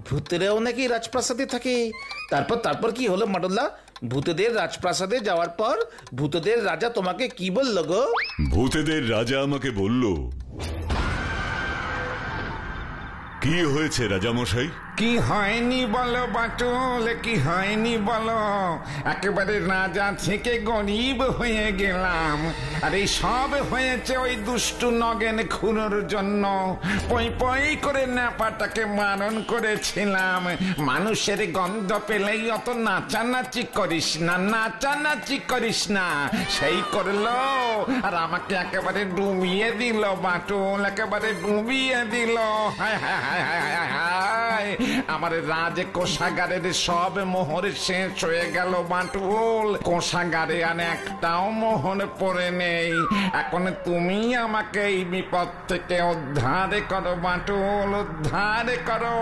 ভূতেরাও নাকি রাজপ্রাসাদে থাকে। তারপর তারপর কি হলো মাডুল্লা? ভূতেদের রাজপ্রাসাদে যাওয়ার পর ভূতেদের রাজা তোমাকে কি বললো গো? ভূতেদের রাজা আমাকে বলল, কি হয়েছে রাজামশাই? কি হয়নি বলো বাটুল, কি হয়নি বলো? একেবারে রাজা থেকে গরিব হয়ে গেলাম। আর এই সব হয়েছে ওই দুষ্টু নগেন খুনোর জন্য। পই পই করে ন্যাপাটাকে মারণ করেছিলাম। মানুষের গন্ধ পেলেই অত নাচানাচি করিস না, নাচানাচি করিস না। সেই করলো আর আমাকে একেবারে ডুবিয়ে দিল বাটুল, একেবারে ডুবিয়ে দিল। হায় হায় হায় হায় হায় হায়, আমার রাজ কোষাগারের সব মোহর শেষ হয়ে গেল বাটুল। কোষাগারে আর একটাও মোহর পড়ে নেই। এখন তুমি আমাকে এই বিপদ থেকে উদ্ধার করো বাটুল, উদ্ধার করো।